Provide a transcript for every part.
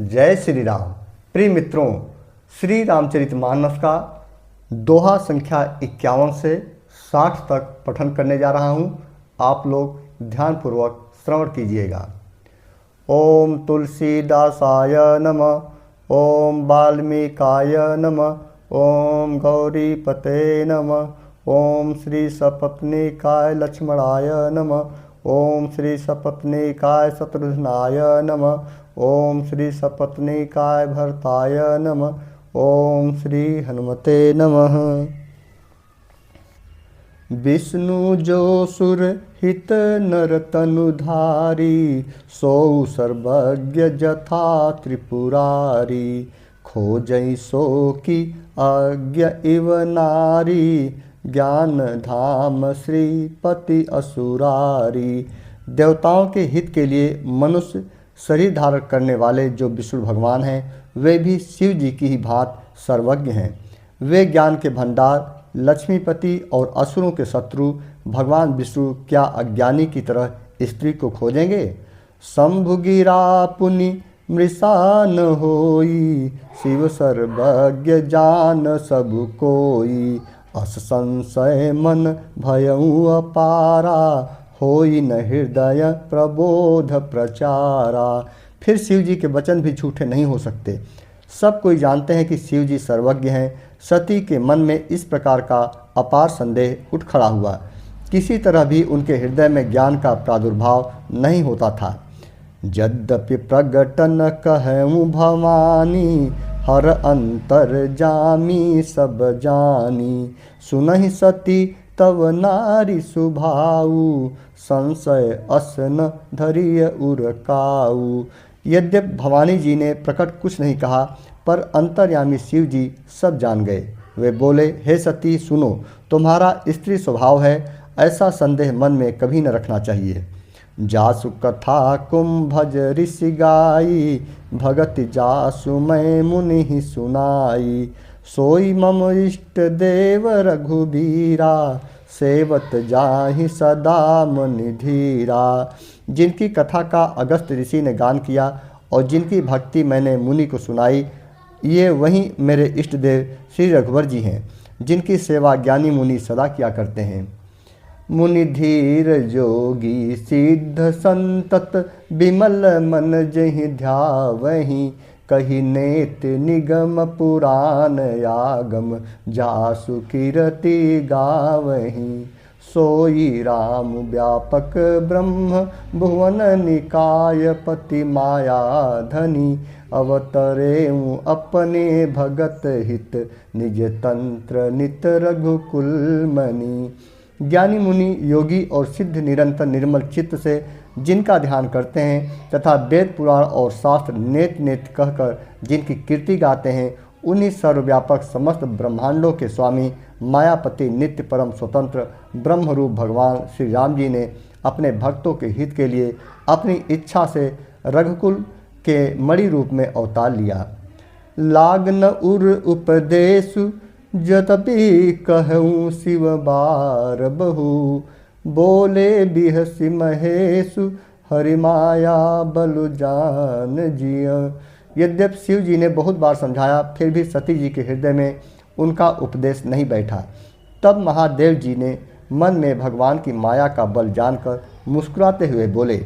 जय श्री राम। प्रिय मित्रों, श्री रामचरितमानस का दोहा संख्या 51 से 60 तक पठन करने जा रहा हूँ। आप लोग ध्यानपूर्वक श्रवण कीजिएगा। ओम तुलसीदासाय नमः, ओम वाल्मीकाय नमः, ओम गौरीपते नमः, ओम श्री सपत्नीकाय लक्ष्मणाय नमः, ओम श्री सपत्नीकाय शत्रुघ्नाय नमः, ओम श्री सपत्नीकाय भरताय नमः, ओम श्री हनुमते नमः। विष्णु जो सुर हित नर तनुधारी, सो सर्वज्ञ जथा त्रिपुरारी, खोजई सो की अज्ञ इव नारी, ज्ञान धाम श्रीपति असुरारी। देवताओं के हित के लिए मनुष्य शरीर धारण करने वाले जो विष्णु भगवान हैं, वे भी शिव जी की ही भांति सर्वज्ञ हैं। वे ज्ञान के भंडार, लक्ष्मीपति और असुरों के शत्रु भगवान विष्णु क्या अज्ञानी की तरह स्त्री को खोजेंगे। शंभु गिरा पुनि मृषा न होई, शिव सर्वज्ञ जान सब कोई, अस संशय मन भयउ अपारा, होई न हृदय प्रबोध प्रचारा। फिर शिव जी के वचन भी झूठे नहीं हो सकते। सब कोई जानते हैं कि शिव जी सर्वज्ञ हैं। सती के मन में इस प्रकार का अपार संदेह उठ खड़ा हुआ। किसी तरह भी उनके हृदय में ज्ञान का प्रादुर्भाव नहीं होता था। यद्यपि प्रगट न कहूँ भवानी, हर अंतर जामी सब जानी, सुनहि सती तव नारी सुभाऊ, संशय असन धरिय उरकाऊ। यद्यप भवानी जी ने प्रकट कुछ नहीं कहा, पर अंतर्यामी शिव जी सब जान गए। वे बोले, हे सती सुनो, तुम्हारा स्त्री स्वभाव है, ऐसा संदेह मन में कभी न रखना चाहिए। जासु कथा कुंभज ऋषि गाई, भगति जासु मैं मुनि ही सुनाई, सोई मम इष्ट देव रघुबीरा, सेवत जाहि सदा मुनि धीरा। जिनकी कथा का अगस्त ऋषि ने गान किया और जिनकी भक्ति मैंने मुनि को सुनाई, ये वही मेरे इष्ट देव श्री रघुवर जी हैं, जिनकी सेवा ज्ञानी मुनि सदा किया करते हैं। मुनि धीर जोगी सिद्ध संतत, बिमल मन जहि ध्यावहि, कही नेत निगम पुराण आगम, जासु कीरति गावहि। सोई राम व्यापक ब्रह्म, भुवन निकाय पति माया धनी, अवतरेऊ अपने भगत हित, निज तंत्र नित रघुकुल मणि। ज्ञानी मुनि योगी और सिद्ध निरंतर निर्मल चित्त से जिनका ध्यान करते हैं तथा वेद पुराण और शास्त्र नेत नेत कहकर जिनकी कीर्ति गाते हैं, उन्हीं सर्वव्यापक समस्त ब्रह्मांडों के स्वामी मायापति नित्य परम स्वतंत्र ब्रह्मरूप भगवान श्री राम जी ने अपने भक्तों के हित के लिए अपनी इच्छा से रघुकुल के मणि रूप में अवतार लिया। लागन उर उपदेशु, जतपि कहूँ शिव बार बहु, बोले बिहसि महेशु, हरि माया बलु जान जिया। यद्यप शिव जी ने बहुत बार समझाया, फिर भी सती जी के हृदय में उनका उपदेश नहीं बैठा। तब महादेव जी ने मन में भगवान की माया का बल जानकर मुस्कुराते हुए बोले,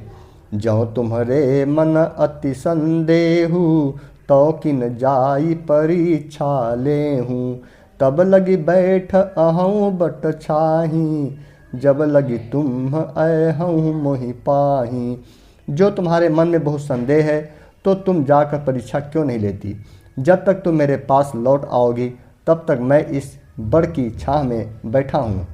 जो तुम्हारे मन अति संदेहु, तो किन जाई परीक्षा लेहूँ, तब लगी बैठ अहूँ बट छाही, जब लगी तुम अहूँ मोहि पाही। जो तुम्हारे मन में बहुत संदेह है, तो तुम जाकर परीक्षा क्यों नहीं लेती। जब तक तुम मेरे पास लौट आओगी, तब तक मैं इस बड़ की छाह में बैठा हूँ।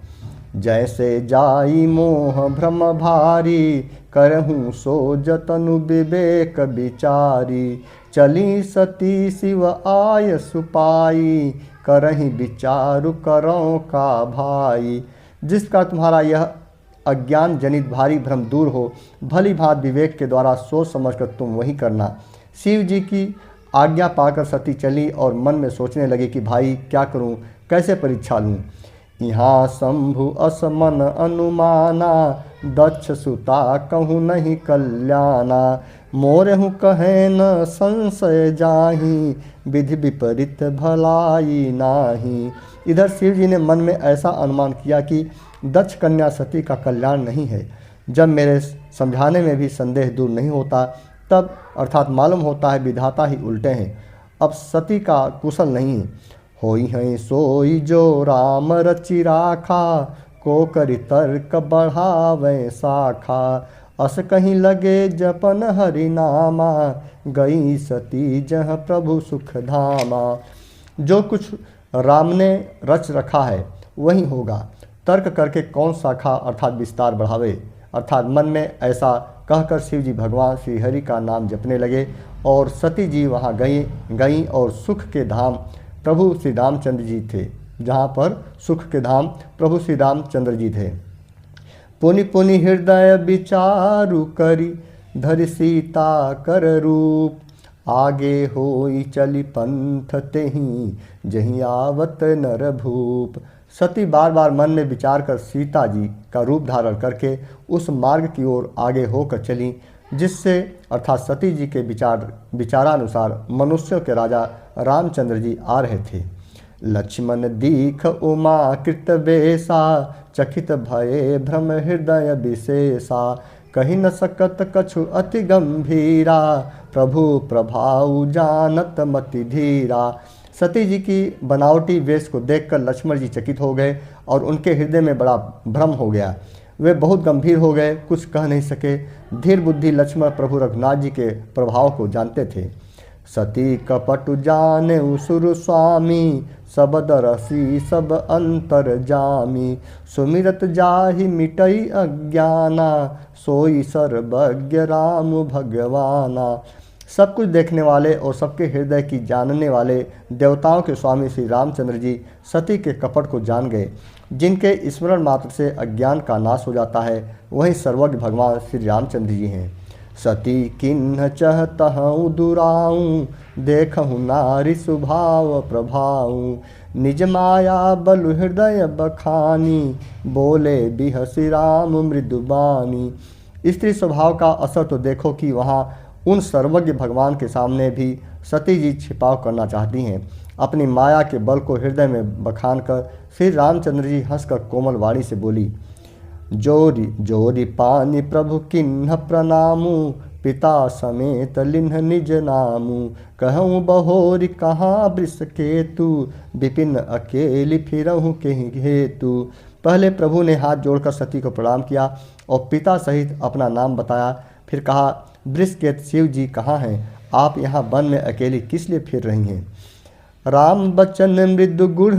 जैसे जाई मोह भ्रम भारी, करहूँ सो जतनु विवेक विचारी, चली सती शिव आय सुपाई, करहि विचारु करो का भाई। जिसका तुम्हारा यह अज्ञान जनित भारी भ्रम दूर हो, भली भांत विवेक के द्वारा सोच समझकर तुम वही करना। शिव जी की आज्ञा पाकर सती चली और मन में सोचने लगी कि भाई क्या करूं, कैसे परीक्षा लूं। यहाँ शंभु असमन अनुमाना, दक्ष सुता कहूँ नहीं कल्याणा, मोरहु कहे न संशय जाहि, विधि विपरीत भलाई नाही। इधर शिव जी ने मन में ऐसा अनुमान किया कि दक्ष कन्या सती का कल्याण नहीं है। जब मेरे समझाने में भी संदेह दूर नहीं होता, तब अर्थात मालूम होता है विधाता ही उल्टे हैं, अब सती का कुशल नहीं। होई हैं सोई जो राम रचि राखा, को करि तर्क बढ़ावे शाखा, अस कहीं लगे जपन हरि नामा, गई सती जह प्रभु सुख धामा। जो कुछ राम ने रच रखा है वही होगा, तर्क करके कौन शाखा अर्थात विस्तार बढ़ावे। अर्थात मन में ऐसा कहकर शिव जी भगवान श्री हरि का नाम जपने लगे और सती जी वहाँ गई और सुख के धाम प्रभु श्री रामचंद्र जी थे, जहाँ पर सुख के धाम प्रभु श्री रामचंद्र जी थे। पुनि पुनि हृदय विचारु करी, धरि सीता कर रूप, आगे होई चली पंथ तेहि, जहीं आवत नर भूप। सती बार बार मन में विचार कर सीता जी का रूप धारण करके उस मार्ग की ओर आगे होकर चली, जिससे अर्थात सती जी के विचारानुसार मनुष्यों के राजा रामचंद्र जी आ रहे थे। लक्ष्मण दीख उमा कृत बेसा, चकित भये भ्रम हृदय विशेषा, कही न सकत कछु अति गंभीरा, प्रभु प्रभाव जानत मति धीरा। सती जी की बनावटी वेश को देखकर लक्ष्मण जी चकित हो गए और उनके हृदय में बड़ा भ्रम हो गया। वे बहुत गंभीर हो गए, कुछ कह नहीं सके। धीर बुद्धि लक्ष्मण प्रभु रघुनाथ जी के प्रभाव को जानते थे। सती कपट जाने सुर स्वामी, सब दरसी सब अंतर जामी, सुमिरत जाहि मिटई अज्ञाना, सोई सर्वज्ञ राम भगवाना। सब कुछ देखने वाले और सबके हृदय की जानने वाले देवताओं के स्वामी श्री रामचंद्र जी सती के कपट को जान गए। जिनके स्मरण मात्र से अज्ञान का नाश हो जाता है, वही सर्वज्ञ भगवान श्री रामचंद्र जी हैं। सती किन्ह चहतहु दुराऊं, देखहु नारी स्वभाव प्रभाऊं, निज माया बलु हृदय बखानी, बोले बिहसी राम मृदुबानी। स्त्री स्वभाव का असर तो देखो कि वहाँ उन सर्वज्ञ भगवान के सामने भी सती जी छिपाव करना चाहती हैं। अपनी माया के बल को हृदय में बखान कर श्री रामचंद्र जी हंसकर कोमल वाणी से बोली, जोरी जोरी पानी प्रभु किन्ह प्रणामू, पिता समेत लिन्ह निज नामू, कहूँ बहोरी कहाँ वृष केतु, विपिन अकेली फिरहूँ केहि हेतु। पहले प्रभु ने हाथ जोड़कर सती को प्रणाम किया और पिता सहित अपना नाम बताया। फिर कहा, वृषकेत शिव जी कहाँ हैं? आप यहाँ वन में अकेली किस लिए फिर रही हैं? राम बचन मृदु गुढ़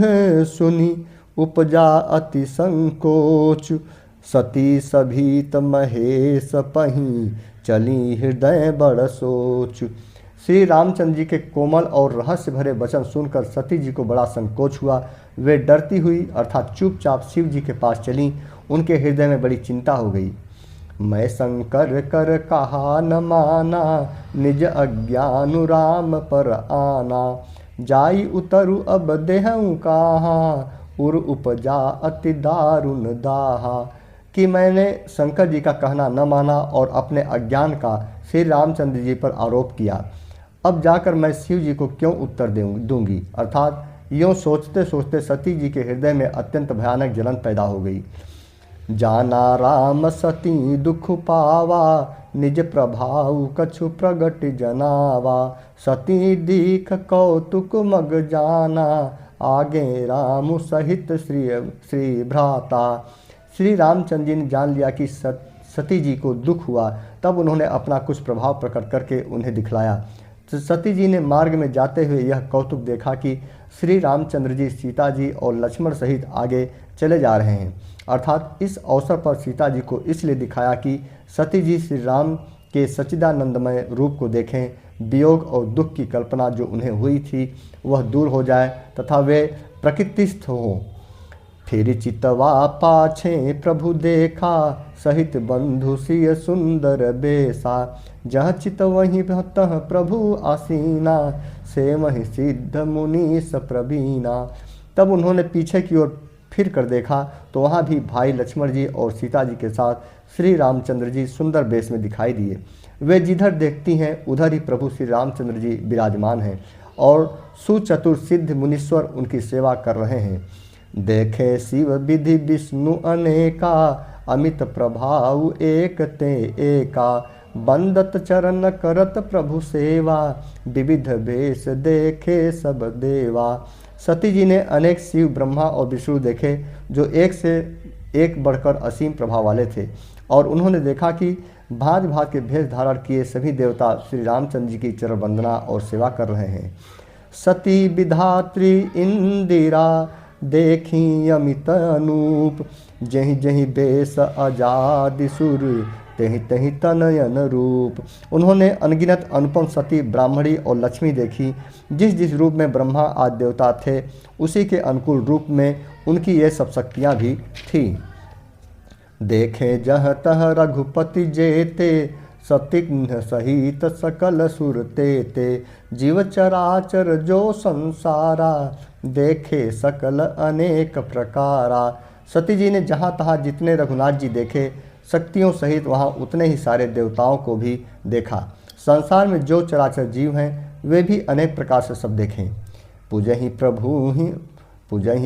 सुनी, उपजा अति संकोच, सती सभीत महेश पही, चली हृदय बड़ सोच। श्री रामचंद्र जी के कोमल और रहस्य भरे वचन सुनकर सती जी को बड़ा संकोच हुआ। वे डरती हुई अर्थात चुपचाप शिव जी के पास चलीं। उनके हृदय में बड़ी चिंता हो गई। मैं शंकर कर कहा न माना, निज अज्ञानु राम पर आना, जाई उतरु अब देहूँ कहाँ, उर उपजा अति दारुण दाहा। कि मैंने शंकर जी का कहना न माना और अपने अज्ञान का श्री रामचंद्र जी पर आरोप किया। अब जाकर मैं शिव जी को क्यों उत्तर दूंगी। अर्थात यूँ सोचते सोचते सती जी के हृदय में अत्यंत भयानक जलन पैदा हो गई। जाना राम सती दुख पावा, निज प्रभाव कछु प्रगट जनावा, सती दीख कौतुक मग जाना, आगे राम सहित श्री भ्राता। श्री रामचंद्र जी ने जान लिया कि सती जी को दुख हुआ, तब उन्होंने अपना कुछ प्रभाव प्रकट करके उन्हें दिखलाया। तो सती जी ने मार्ग में जाते हुए यह कौतुक देखा कि श्री रामचंद्र जी सीता जी और लक्ष्मण सहित आगे चले जा रहे हैं। अर्थात इस अवसर पर सीता जी को इसलिए दिखाया कि सती जी श्री राम के सच्चिदानंदमय रूप को देखें, वियोग और दुख की कल्पना जो उन्हें हुई थी वह दूर हो जाए तथा वे प्रकृतिस्थ हों। फिर चितवा पाछे प्रभु देखा, सहित बंधु सिय सुंदर बेसा, जह चित वहीं तह प्रभु आसीना, से वहीं सिद्ध मुनीस प्रवीणा। तब उन्होंने पीछे की ओर फिर कर देखा तो वहाँ भी भाई लक्ष्मण जी और सीता जी के साथ श्री रामचंद्र जी सुंदर वेश में दिखाई दिए। वे जिधर देखती हैं उधर ही प्रभु श्री रामचंद्र जी विराजमान हैं और सुचतुर सिद्ध मुनीश्वर उनकी सेवा कर रहे हैं। देखे शिव विधि विष्णु अनेका, अमित प्रभाव एक ते एका, बंदत चरण करत प्रभु सेवा, विविध वेश देखे सब देवा। सती जी ने अनेक शिव ब्रह्मा और विष्णु देखे जो एक से एक बढ़कर असीम प्रभाव वाले थे, और उन्होंने देखा कि भांति भांति के भेष धारण किए सभी देवता श्री रामचंद्र जी की चरण वंदना और सेवा कर रहे हैं। सती विधात्री इंदिरा, देखी अमित अनूप, जहीं जहीं बेस आजाद सुर, तहीं तहीं तनयन रूप। उन्होंने अनगिनत अनुपम सती ब्राह्मणी और लक्ष्मी देखी। जिस जिस रूप में ब्रह्मा आदि देवता थे उसी के अनुकूल रूप में उनकी ये सब शक्तियाँ भी थीं। देखे जह तह रघुपति जेते, सतिघ्न सहित सकल सुर तेते, जीव चराचर जो संसारा, देखे सकल अनेक प्रकारा। सती जी ने जहाँ तहाँ जितने रघुनाथ जी देखे शक्तियों सहित वहाँ उतने ही सारे देवताओं को भी देखा। संसार में जो चराचर जीव हैं वे भी अनेक प्रकार से सब देखें। पूजहि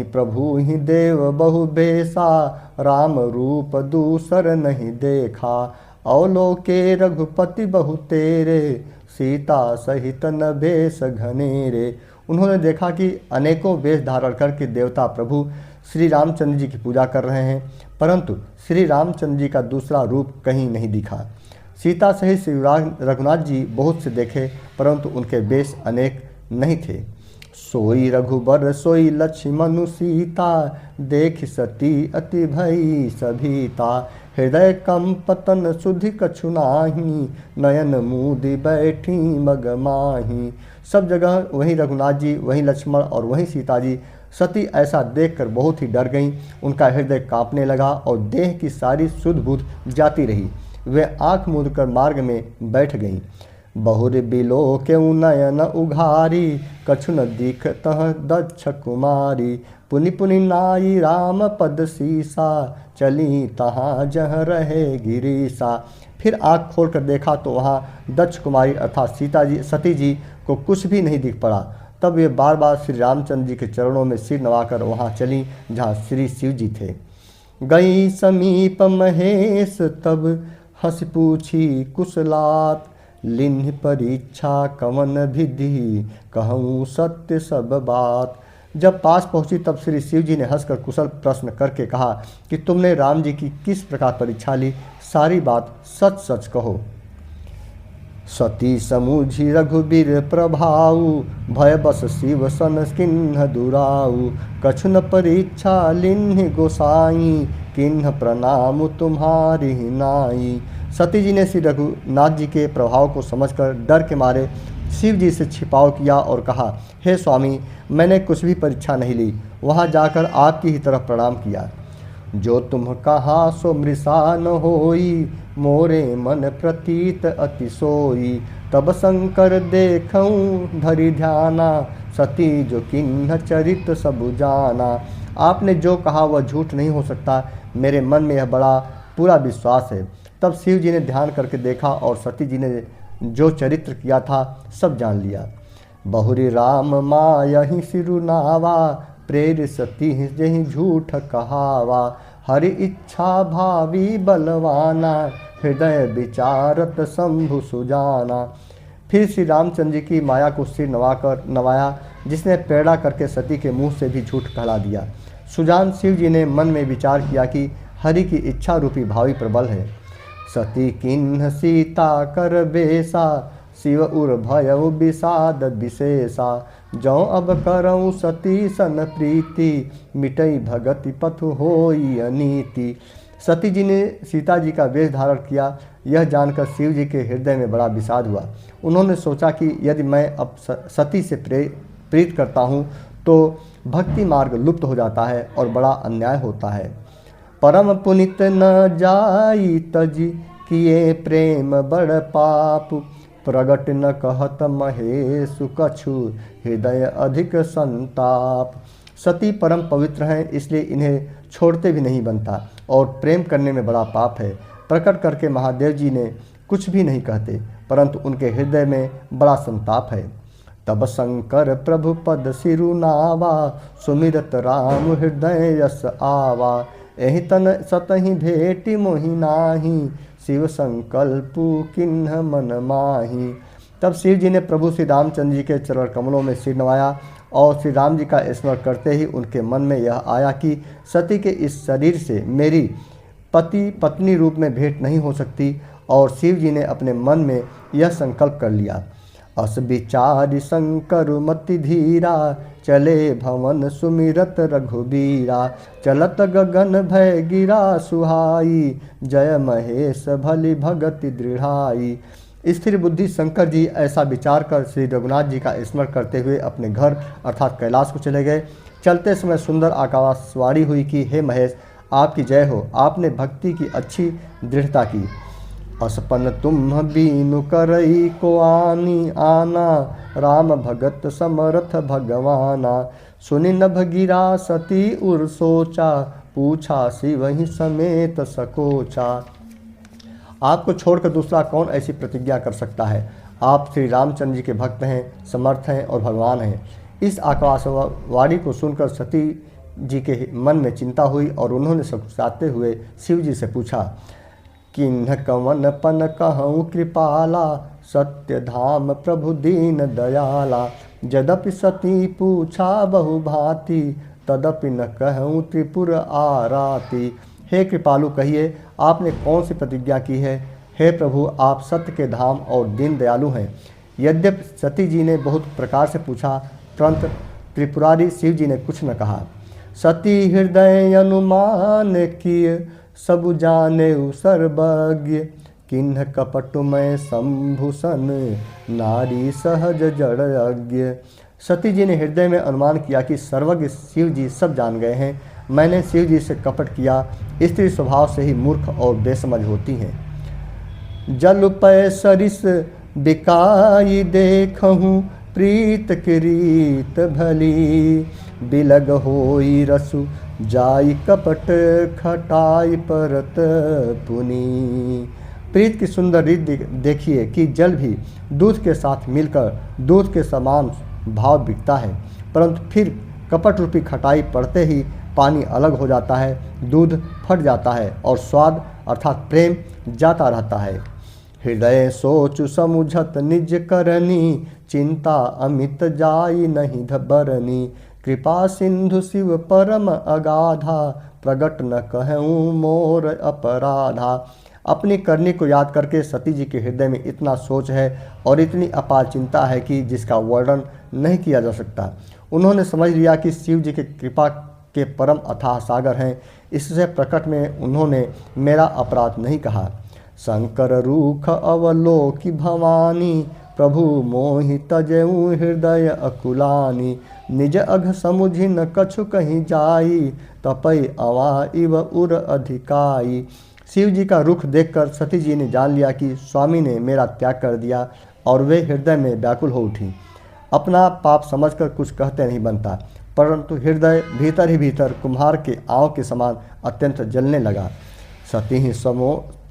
प्रभु ही देव बहु बेसा, राम रूप दूसर नहीं देखा, अवलोके रघुपति बहु तेरे, सीता सहित न भेष घनेरे। उन्होंने देखा कि अनेकों वेश धारण करके देवता प्रभु श्री रामचंद्र जी की पूजा कर रहे हैं, परंतु श्री रामचंद्र जी का दूसरा रूप कहीं नहीं दिखा। सीता सहित श्री रघुनाथ जी बहुत से देखे, परंतु उनके वेश अनेक नहीं थे। सोई रघुबर सोई लक्ष्मण सीता, देख सती अति भई सभीता, हृदय कंपतन सुधि कछु नाही, नयन मूदि बैठी मगमाही। सब जगह वही रघुनाथ जी, वही लक्ष्मण और वही सीता जी। सती ऐसा देखकर बहुत ही डर गईं। उनका हृदय कांपने लगा और देह की सारी सुध बुध जाती रही। वे आँख मूंद कर मार्ग में बैठ गईं। बहुर बिलो क्यों नयन उघारी, कछु न दिखतह दक्ष कुमारी, पुनि पुनि नाई राम पद सीसा, चली तहाँ जह रहे गिरीसा। फिर आँख खोलकर देखा तो वहाँ दक्ष कुमारी अर्थात सती जी को कुछ भी नहीं दिख पड़ा। तब वे बार बार श्री रामचंद्र जी के चरणों में सिर नवाकर वहाँ चली जहाँ श्री शिव जी थे। गई समीप महेश तब, हंस पूछी कुशलात, लिन्ह परीक्षा कवन विधि, कहूँ सत्य सब बात। जब पास पहुँची तब श्री शिव जी ने हंसकर कुशल प्रश्न करके कहा कि तुमने राम जी की किस प्रकार परीक्षा ली, सारी बात सच सच कहो। सती समूझी रघुबीर प्रभाऊ, भय बस शिव सन किन्ह दुराऊ, कछु न परीक्षा लिन्ह गोसाई, किन्ह प्रणाम तुम्हारी नाई। सती जी ने श्री रघुनाथ जी के प्रभाव को समझकर डर के मारे शिव जी से छिपाव किया और कहा, हे स्वामी, मैंने कुछ भी परीक्षा नहीं ली, वहाँ जाकर आपकी ही तरफ प्रणाम किया। जो तुम कहा सो मृषा न होई, मोरे मन प्रतीत अति सोई, तब शंकर देखऊं धरि ध्याना, सती जो किन्ह चरित सब जाना। आपने जो कहा वह झूठ नहीं हो सकता, मेरे मन में यह बड़ा पूरा विश्वास है। तब शिव जी ने ध्यान करके देखा और सती जी ने जो चरित्र किया था सब जान लिया। बहुरी राम मायहि सिरुनावा, प्रेर सती जहि झूठ कहावा, हरि इच्छा भावी बलवाना, हृदय विचारत शंभु सुजाना। फिर श्री रामचंद्र जी की माया को सिर नवाया, जिसने प्रेरणा करके सती के मुंह से भी झूठ कहला दिया। सुजान शिव जी ने मन में विचार किया कि हरि की इच्छा रूपी भावी प्रबल है। सती किन्ह सीता कर बेसा, शिव उर भयउ विषाद विशेषा, जौ अब करऊँ सती सन प्रीति, मिटई भगति पथु होई अनीति। सती जी ने सीता जी का वेश धारण किया। यह जानकर शिव जी के हृदय में बड़ा विषाद हुआ। उन्होंने सोचा कि यदि मैं अब सती से प्रीत करता हूँ तो भक्ति मार्ग लुप्त हो जाता है और बड़ा अन्याय होता है। परम पुनित न जाई तजी, किए प्रेम बड़ पाप, प्रगट न कहत महेशु कछु, हृदय अधिक संताप। सती परम पवित्र हैं, इसलिए इन्हें छोड़ते भी नहीं बनता और प्रेम करने में बड़ा पाप है। प्रकट करके महादेव जी ने कुछ भी नहीं कहते, परंतु उनके हृदय में बड़ा संताप है। तब शंकर प्रभु पद सिरु नावा, सुमिरत राम हृदय यस आवा। एहि तन सतहि भेटि मोहि नाही, शिव संकल्पु किन्ह मन माही। तब शिव जी ने प्रभु श्री रामचंद्र जी के चरण कमलों में सिर नवाया और श्री राम जी का स्मरण करते ही उनके मन में यह आया कि सती के इस शरीर से मेरी पति पत्नी रूप में भेंट नहीं हो सकती। और शिव जी ने अपने मन में यह संकल्प कर लिया। अस विचारि शंकर मति धीरा, चले भवन सुमिरत रघुबीरा। चलत गगन भय गिरा सुहाई, जय महेश भली भगति दृढ़ाई। स्थिर बुद्धि शंकर जी ऐसा विचार कर श्री रघुनाथ जी का स्मरण करते हुए अपने घर अर्थात कैलाश को चले गए। चलते समय सुंदर आकाशवाणी हुई कि हे महेश, आपकी जय हो, आपने भक्ति की अच्छी दृढ़ता की। असपन तुम बीनु करई को आनी आना, राम भगत समरथ भगवाना। सुनि नभ गिरा सती उर सोचा, पूछा शिव ही समेत सकोचा। आपको छोड़कर दूसरा कौन ऐसी प्रतिज्ञा कर सकता है? आप श्री रामचंद्र जी के भक्त हैं, समर्थ हैं और भगवान हैं। इस आकाशवाणी को सुनकर सती जी के मन में चिंता हुई और उन्होंने सकुचाते हुए शिव जी से पूछा, किन्ह कवन पन कहूँ कृपाला, सत्य धाम प्रभु दीन दयाला। यद्यपि सती पूछा बहु भांति, तदपि न कहूँ त्रिपुर आराती। हे कृपालु, कहिए आपने कौन सी प्रतिज्ञा की है? हे प्रभु, आप सत्य के धाम और दीन दयालु हैं। यद्यपि सती जी ने बहुत प्रकार से पूछा, परंतु त्रिपुरारी शिव जी ने कुछ न कहा। सती हृदय अनुमान किए, सब जाने सर्वज्ञ। किन्ह कपटमय संभूषण, नारी सहज जड़ अज्ञ। सती जी ने हृदय में अनुमान किया कि सर्वज्ञ शिव जी सब जान गए हैं। मैंने शिव जी से कपट किया। स्त्री स्वभाव से ही मूर्ख और बेसमझ होती हैं। जल पय सरिस बिकाई देखहूँ, प्रीत किरीत भली। बिलग होई रसु जाई, कपट खटाई परत पुनी। प्रीत की सुंदर रीत देखिए कि जल भी दूध के साथ मिलकर दूध के समान भाव बिकता है, परंतु फिर कपट रूपी खटाई पड़ते ही पानी अलग हो जाता है, दूध फट जाता है और स्वाद अर्थात प्रेम जाता रहता है। हृदय सोच समुझत निज करनी, चिंता अमित जाई नहीं बरनी। कृपा सिंधु शिव परम अगाधा, प्रगट न कहूँ मोर अपराधा। अपनी करनी को याद करके सती जी के हृदय में इतना सोच है और इतनी अपार चिंता है कि जिसका वर्णन नहीं किया जा सकता। उन्होंने समझ लिया कि शिव जी के कृपा के परम अथाह सागर हैं, इससे प्रकट में उन्होंने मेरा अपराध नहीं कहा। शंकर रूख अवलोकि भवानी, प्रभु मोहि तजऊ हृदय अकुलानी। निज अघ समुझि न कछु कहीं जाई, तपई अवा इव उर अधिकाई। शिव जी का रुख देखकर सती जी ने जान लिया कि स्वामी ने मेरा त्याग कर दिया और वे हृदय में व्याकुल हो उठी। अपना पाप समझकर कुछ कहते नहीं बनता, परंतु हृदय भीतर ही भीतर कुम्हार के आँव के समान अत्यंत जलने लगा।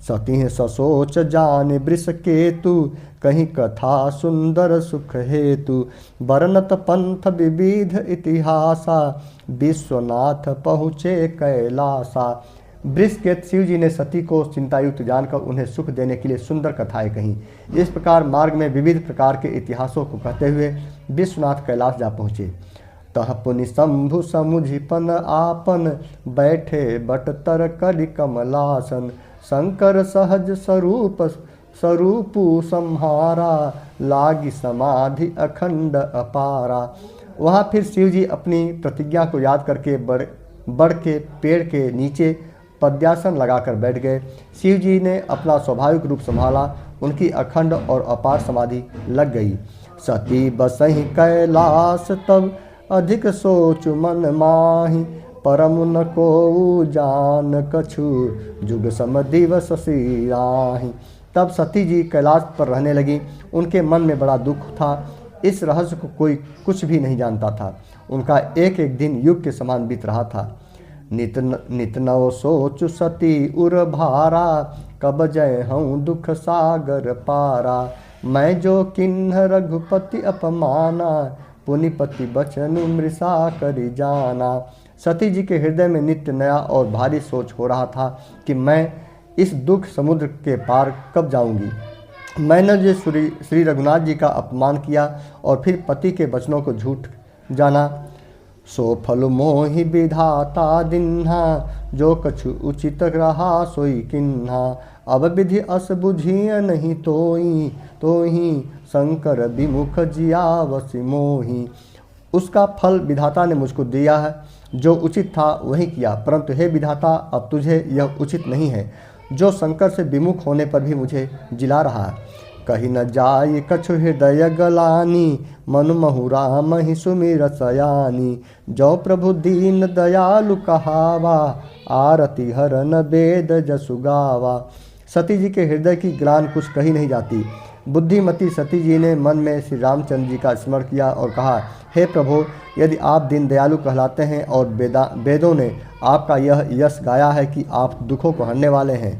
सती ससोच जान वृष केतु, कहीं कथा सुंदर सुख हेतु। बरनत पंथ विविध इतिहासा, विश्वनाथ पहुँचे कैलासा। वृष के शिव जी ने सती को चिंतायुक्त जानकर उन्हें सुख देने के लिए सुंदर कथाएं कहीं। इस प्रकार मार्ग में विविध प्रकार के इतिहासों को कहते हुए विश्वनाथ कैलाश जा पहुँचे। तह पुनि शंभु समुझिपन आपन, बैठे बट तर करि कमलासन। शंकर सहज स्वरूपु संहारा, लागी समाधि अखंड अपारा। वहाँ फिर शिव जी अपनी प्रतिज्ञा को याद करके बढ़ के पेड़ के नीचे पद्यासन लगाकर बैठ गए। शिव जी ने अपना स्वाभाविक रूप संभाला, उनकी अखंड और अपार समाधि लग गई। सती बसहि कैलाश तब, अधिक सोच मन माही। परम न को जान कछु, जुग सम दिवस सिराही। तब सती जी कैलाश पर रहने लगी। उनके मन में बड़ा दुख था, इस रहस्य को कोई कुछ भी नहीं जानता था। उनका एक एक दिन युग के समान बीत रहा था। नित नव सोचु सती उर भारा, कब जय हूँ दुख सागर पारा। मैं जो किन्ह रघुपति अपमाना, पुनिपति बचन मृषा करि जाना। सती जी के हृदय में नित्य नया और भारी सोच हो रहा था कि मैं इस दुख समुद्र के पार कब जाऊंगी। मैंने जो श्री रघुनाथ जी का अपमान किया और फिर पति के वचनों को झूठ जाना, सो फल मोहि विधाता दिन्हा, जो कछु उचित रहा सोई किन्हा। अब विधि अस बुझिय नहीं तोई, तोही शंकर विमुख जियावसि मोही। उसका फल विधाता ने मुझको दिया है, जो उचित था वही किया, परंतु हे विधाता अब तुझे यह उचित नहीं है, जो शंकर से विमुख होने पर भी मुझे जिला रहा है। कही न जाय कछु हृदय गलानी, मन महु राम ही सुमिर सयानी। जो प्रभु दीन दयालु कहावा, आरती हरन वेद जसु गावा। सती जी के हृदय की ग्लान कुछ कही नहीं जाती। बुद्धिमती सती जी ने मन में श्री रामचंद्र जी का स्मरण किया और कहा, हे प्रभु, यदि आप दीन दयालु कहलाते हैं और वेदों ने आपका यह यश गाया है कि आप दुखों को हरने वाले हैं,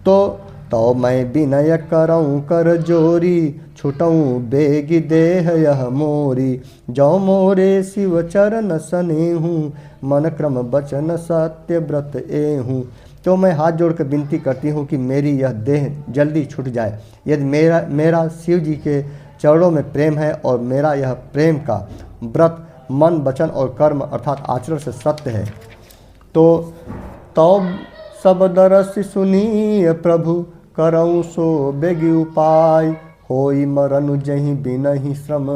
तो मैं विनय करऊँ कर जोरी, छुटऊँ बेगी देह यह मोरी। जो मोरे शिव चरण सनेहूँ, मन क्रम बचन सत्य व्रत एहूँ। तो मैं हाथ जोड़कर विनती करती हूँ कि मेरी यह देह जल्दी छूट जाए। यदि मेरा शिव जी के चरणों में प्रेम है और मेरा यह प्रेम का व्रत मन वचन और कर्म अर्थात आचरण से सत्य है, तो सब दरस सुनिय प्रभु, करऊँ सो बेगी उपाय। होई मरनु जहीं बिनहि श्रम,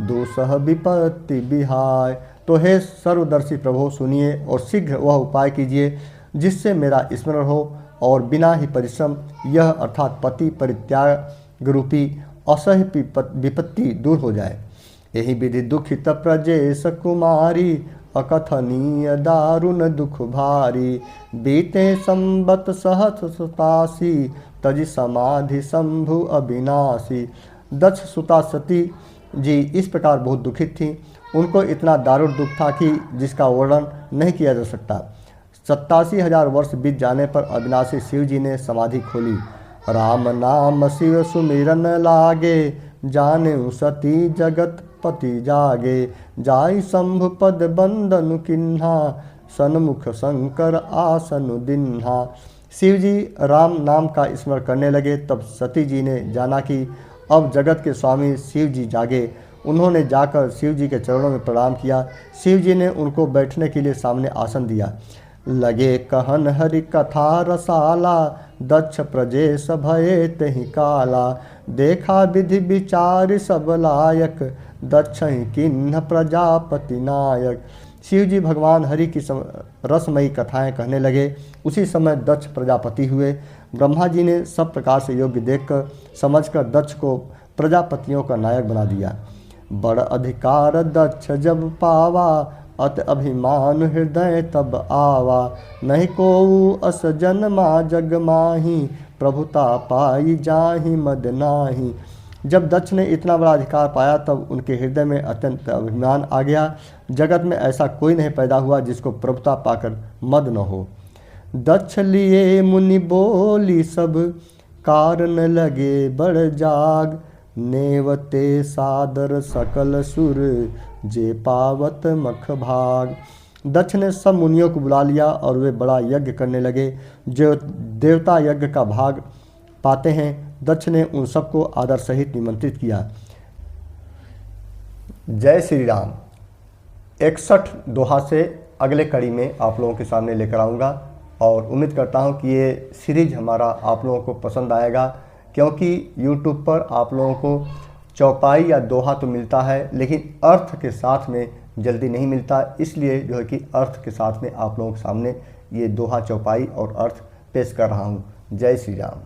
दुसह विपत्ति बिहाय। तो हे सर्वदर्शी प्रभु, सुनिए और शीघ्र वह उपाय कीजिए जिससे मेरा स्मरण हो और बिना ही परिश्रम यह अर्थात पति परित्याग रूपी असह्य विपत्ति दूर हो जाए। यही विधि दुखित प्रजेश कुमारी, अकथनीय दारुण दुख भारी। बीते संबत सहत 87, तज समाधि शंभु अविनाशी। दक्ष सुता सती जी इस प्रकार बहुत दुखित थी। उनको इतना दारुण दुख था कि जिसका वर्णन नहीं किया जा सकता। 87,000 वर्ष बीत जाने पर अविनाशी शिव जी ने समाधि खोली। राम नाम शिव सुमिरन लागे, जाने सती जगत पति जागे। जाई शंभु पद बंदनु किन्हा, सन्मुख शंकर आसन दिन्हा। शिव जी राम नाम का स्मरण करने लगे। तब सती जी ने जाना कि अब जगत के स्वामी शिव जी जागे। उन्होंने जाकर शिव जी के चरणों में प्रणाम किया। शिव जी ने उनको बैठने के लिए सामने आसन दिया। लगे कहन हरि कथा रसाला, दक्ष प्रजेश भये तहि काला। देखा विधि विचार सब लायक, दक्ष किन्ह प्रजापति नायक। शिव जी भगवान हरि की रसमयी कथाएं कहने लगे। उसी समय दक्ष प्रजापति हुए। ब्रह्मा जी ने सब प्रकार से योग्य देखकर समझकर दक्ष को प्रजापतियों का नायक बना दिया। बड़ अधिकार दक्ष जब पावा, अत अभिमान हृदय तब आवा। नहीं को अस जन्मा जग माही, प्रभुता पाई जाहि मद नाही। जब दक्ष ने इतना बड़ा अधिकार पाया तब उनके हृदय में अत्यंत अभिमान आ गया। जगत में ऐसा कोई नहीं पैदा हुआ जिसको प्रभुता पाकर मद न हो। दक्ष लिए मुनि बोली सब, कारण लगे बड़ जाग। नेवते सादर सकल सुर, जे पावत मख भाग। दक्ष ने सब मुनियों को बुला लिया और वे बड़ा यज्ञ करने लगे जो देवता यज्ञ का भाग पाते हैं। दक्ष ने उन सबको आदर सहित निमंत्रित किया। जय श्री राम। 61 दोहा से अगले कड़ी में आप लोगों के सामने लेकर आऊँगा और उम्मीद करता हूँ कि ये सीरीज हमारा आप लोगों को पसंद आएगा, क्योंकि YouTube पर आप लोगों को चौपाई या दोहा तो मिलता है लेकिन अर्थ के साथ में जल्दी नहीं मिलता। इसलिए जो है कि अर्थ के साथ में आप लोगों के सामने ये दोहा चौपाई और अर्थ पेश कर रहा हूँ। जय श्री राम।